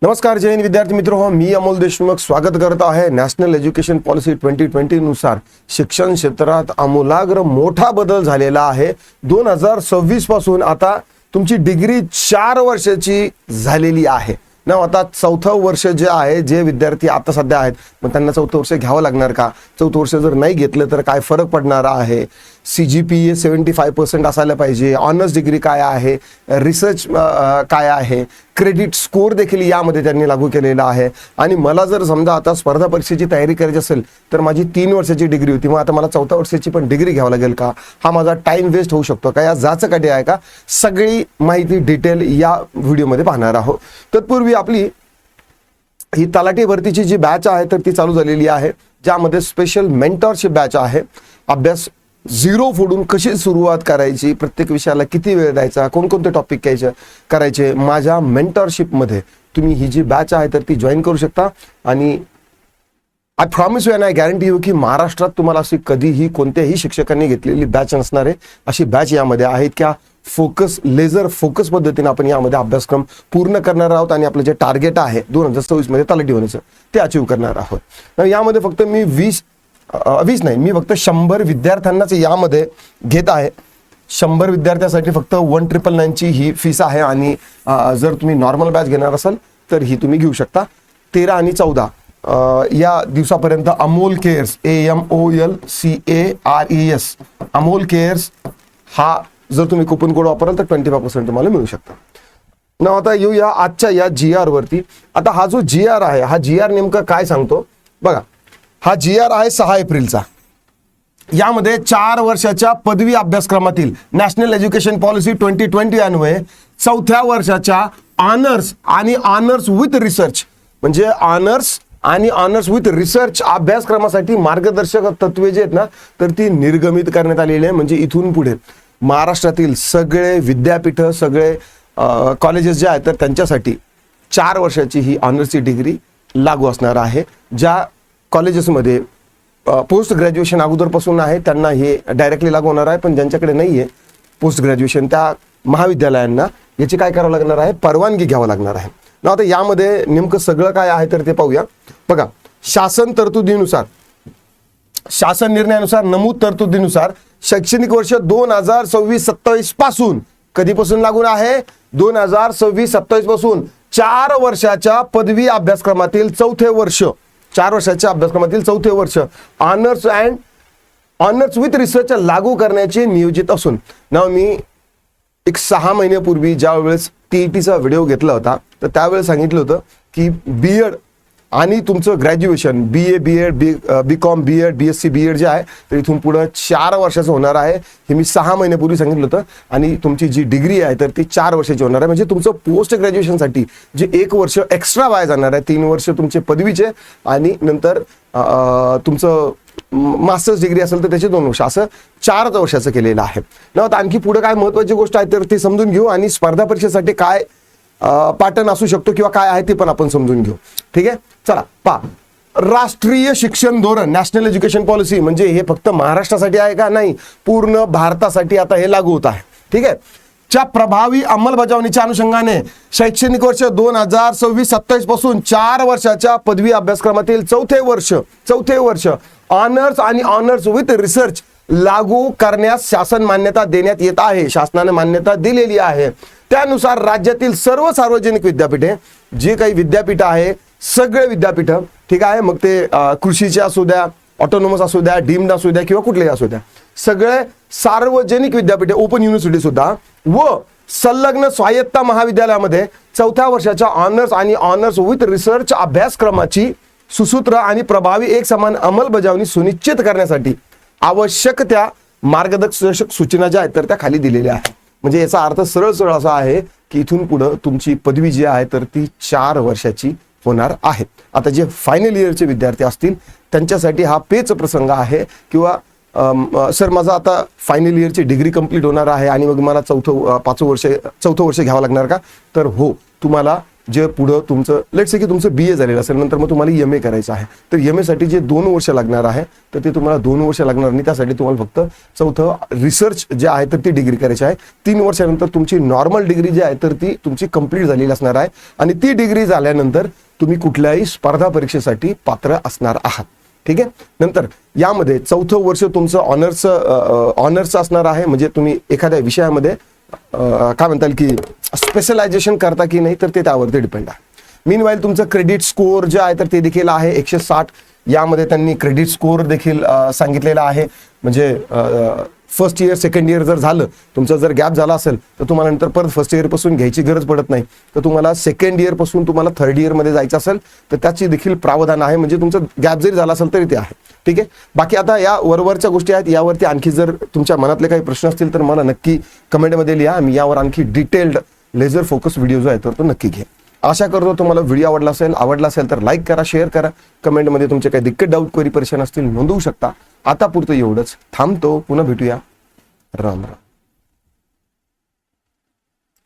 नमस्कार जय हिंद विद्यार्थी मित्रों, मी अमोल देशमुख स्वागत करत आहे। नॅशनल एज्युकेशन पॉलिसी 2020 नुसार शिक्षण क्षेत्रात आमूलाग्र मोठा बदल झालेला आहे। 2026 पासून आता तुमची डिग्री 4 वर्षाची झालेली आहे ना। आता चौथं वर्ष जे आहे, जे विद्यार्थी आता सध्या आहेत मग त्यांना चौथं वर्ष घ्यावं लागणार का? चौथं वर्ष जर नाही घेतलं तर काय फरक पडणार आहे? CGPA 75% असायला पाहिजे, ऑनर्स डिग्री काय आहे, रिसर्च काय आहे, क्रेडिट स्कोर देखील यामध्ये त्यांनी लागू केलेला आहे। आणि मला जर समजा आता स्पर्धा परीक्षेची तयारी करायची असेल तर माझी 3 वर्षाची डिग्री होती, मग आता मला चौथ्या वर्षाची पण डिग्री घ्यावं लागेल का? हा माझा टाइम वेस्ट होऊ शकतो का? या जाचं काढे आहे का? सगळी माहिती डिटेल या व्हिडिओमध्ये पाहणार आहोत। तत्पूर्वी आपली ही तलाठी भरतीची जी बॅच आहे तर ती चालू झालेली आहे, ज्यामध्ये स्पेशल मेंटरशिप बॅच आहे। अभ्यास झिरो फोडून कशी सुरुवात करायची, प्रत्येक विषयाला किती वेळ द्यायचा, कोणकोणते टॉपिक करायचे, माझ्या मेंटरशिपमध्ये तुम्ही ही जी बॅच आहे तर ती जॉईन करू शकता। आणि I promise you and I guarantee you की महाराष्ट्रात तुम्हाला अशी कधीही कोणत्याही शिक्षकांनी घेतलेली बॅच नसणार आहे, अशी बॅच यामध्ये आहे। इतक्या फोकस, लेझर फोकस पद्धतीने आपण यामध्ये अभ्यासक्रम पूर्ण करणार आहोत आणि आपलं जे टार्गेट आहे 2026 मध्ये तलाठी होण्याचं ते अचीव करणार आहोत। यामध्ये फक्त मी 20 नाही, मी फक्त 100 विद्यार्थ्यांनाच यामध्ये घेत आहे। 100 विद्यार्थ्यांसाठी फक्त 1999 ची ही फीस आहे। आणि जर तुम्ही नॉर्मल बॅच घेणार असाल तर ही तुम्ही घेऊ शकता। 13 आणि 14 या दिवसापर्यंत Amol CARES, AMOLCARES Amol CARES हा जर तुम्ही कुपन कोड वापराल तर 25% तुम्हाला मिळू शकता ना। आता येऊया आजच्या या GR वरती। आता हा जो GR आहे, हा GR नेमका काय सांगतो बघा। हा GR आहे 6 एप्रिलचा। यामध्ये 4 वर्षाच्या पदवी अभ्यासक्रमातील नॅशनल एज्युकेशन पॉलिसी 2020 अन्वये चौथ्या वर्षाच्या ऑनर्स आणि ऑनर्स विथ रिसर्च, म्हणजे ऑनर्स आणि ऑनर्स विथ रिसर्च अभ्यासक्रमासाठी मार्गदर्शक तत्वे जे आहेत ना तर ती निर्गमित करण्यात आलेली आहे। म्हणजे इथून पुढे महाराष्ट्रातील सगळे विद्यापीठ, सगळे कॉलेजेस जे आहेत तर त्यांच्यासाठी 4 वर्षाची ही ऑनर्सची डिग्री लागू असणार आहे। ज्या कॉलेजेसमध्ये पोस्ट ग्रॅज्युएशन अगोदरपासून आहे त्यांना हे डायरेक्टली लागू होणार आहे, पण ज्यांच्याकडे नाही आहे पोस्ट ग्रॅज्युएशन त्या महाविद्यालयांना याची काय करावं लागणार आहे, परवानगी घ्यावं लागणार आहे ना। आता यामध्ये नेमकं सगळं काय आहे तर ते पाहूया। बघा, शासन तरतुदीनुसार, शासन निर्णयानुसार, नमूद तरतुदीनुसार शैक्षणिक वर्ष 2026-27 पासून, कधीपासून लागू आहे? 2026-27 पासून 4 वर्षाच्या पदवी अभ्यासक्रमातील चौथे वर्ष, 4 वर्षाच्या अभ्यासक्रमातील चौथे वर्ष honours and honours with research लागू करण्याचे नियोजित असून ना। मी एक 6 महिन्यापूर्वी ज्या वेळेस TETचा व्हिडिओ घेतला होता तर त्यावेळेस सांगितलं होतं की बीएड आणि तुमचं graduation, BA BEd BCom BEd BSc BEd जे आहे तर इथून पुढे 4 वर्षाचं होणार आहे। हे मी 6 महिन्यापूर्वी सांगितलं होतं। आणि तुमची जी डिग्री आहे तर ती 4 वर्षाची होणार आहे। म्हणजे तुमचं पोस्ट ग्रॅज्युएशनसाठी जे 1 वर्ष एक्स्ट्रा वाया जाणार आहे, 3 वर्ष तुमचे पदवीचे आणि नंतर तुमचं मास्टर्स डिग्री असेल तर त्याचे 2 वर्ष, असं 4 वर्षाचं केलेलं आहे ना। आता आणखी पुढे काय महत्त्वाची गोष्ट आहे तर ते समजून घेऊ आणि स्पर्धा परीक्षेसाठी काय पॅटर्न असू शकतो किंवा काय आहे ते पण आपण समजून घेऊ। ठीक आहे, चला पहा। राष्ट्रीय शिक्षण धोरण, नॅशनल एज्युकेशन पॉलिसी, म्हणजे हे फक्त महाराष्ट्रासाठी आहे का? नाही, पूर्ण भारतासाठी आता हे लागू होत आहे। ठीक आहे, च्या प्रभावी अंमलबजावणीच्या अनुषंगाने शैक्षणिक वर्ष 2026-27 पासून 4 वर्षाच्या पदवी अभ्यासक्रमातील चौथे वर्ष ऑनर्स आणि ऑनर्स विथ रिसर्च लागू करण्यास शासन मान्यता देण्यात येत आहे। शासनाने मान्यता दिलेली आहे। त्यानुसार राज्यातील सर्व सार्वजनिक विद्यापीठे, जे काही विद्यापीठ आहे सगळे विद्यापीठ, ठीक आहे, मग ते कृषीचे असू द्या, ऑटोनॉमस असू द्या, डीम्ड असू द्या किंवा कुठलेही असू द्या, सगळे सार्वजनिक विद्यापीठे, ओपन युनिव्हर्सिटी सुद्धा व संलग्न स्वायत्त महाविद्यालयामध्ये चौथ्या वर्षाच्या ऑनर्स आणि ऑनर्स विथ रिसर्च अभ्यासक्रमाची सुसूत्र आणि प्रभावी एकसमान अंमलबजावणी सुनिश्चित करण्यासाठी आवश्यक त्या मार्गदर्शक सूचना ज्या आहेत तर त्या खाली दिलेल्या आहेत। म्हणजे याचा अर्थ सरळ असा आहे की इथून पुढे तुमची पदवी जी आहे तर ती 4 वर्षाची होणार आहे। आता जे फायनल इयरचे विद्यार्थी असतील त्यांच्यासाठी हा पेच प्रसंग आहे, किंवा सर माझा आता फायनल इयरची डिग्री कंप्लीट होणार आहे आणि मग मला चौथं वर्ष घ्यावं लागणार का? तर हो, तुम्हाला जे पुढं तुमचं लेट्स से की तुमचं BA झालेलं असेल, नंतर मग तुम्हाला MA करायचं आहे, तर MA साठी जे 2 वर्ष लागणार आहे तर ते तुम्हाला 2 वर्ष लागणार नाही. त्यासाठी तुम्हाला फक्त चौथं रिसर्च जे आहे तर ती डिग्री करायची आहे. 3 वर्षानंतर तुमची नॉर्मल डिग्री जी आहे तर ती तुमची कंप्लीट झालेली असणार आहे आणि ती डिग्री झाल्यानंतर तुम्ही कुठल्याही स्पर्धा परीक्षेसाठी पात्र असणार आहात. ठीक आहे. नंतर यामध्ये चौथं वर्ष तुमचं ऑनर्स असणार आहे, म्हणजे तुम्ही एखाद्या विषयामध्ये काय म्हणताल की स्पेशलायझेशन करता की नाही तर ते त्यावरती डिपेंड आहे. मीनवाईल तुमचं क्रेडिट स्कोअर जे आहे तर ते देखील आहे 160. यामध्ये त्यांनी क्रेडिट स्कोअर देखील सांगितलेला आहे. म्हणजे फर्स्ट इयर सेकंड इयर जर झालं, तुमचं जर गॅप झाला असेल तर तुम्हाला नंतर परत फर्स्ट इयर पासून घ्यायची गरज पडत नाही. तर तुम्हाला सेकंड इयर पासून तुम्हाला थर्ड इयर मध्ये जायचं असेल तर त्याची देखील प्रावधान आहे. म्हणजे तुमचं गॅप जरी झाला असेल तरी ते आहे. ठीक आहे. बाकी आता या वरवरच्या गोष्टी आहेत. यावरती आणखी जर तुमच्या मनातले काही प्रश्न असतील तर मला नक्की कमेंटमध्ये लिहा. मी यावर आणखी डिटेल्ड लेझर फोकस व्हिडिओ जो आहे तर तो नक्की घे. आशा करतो तुम्हाला व्हिडिओ आवडला असेल तर लाईक करा, शेअर करा. कमेंटमध्ये तुमचे काही दिक्कत, डाऊट, क्वेरी, परेशान असतील नोंदवू शकता. आता पुरतं एवढंच. थांबतो. पुन्हा भेटूया. राम राम.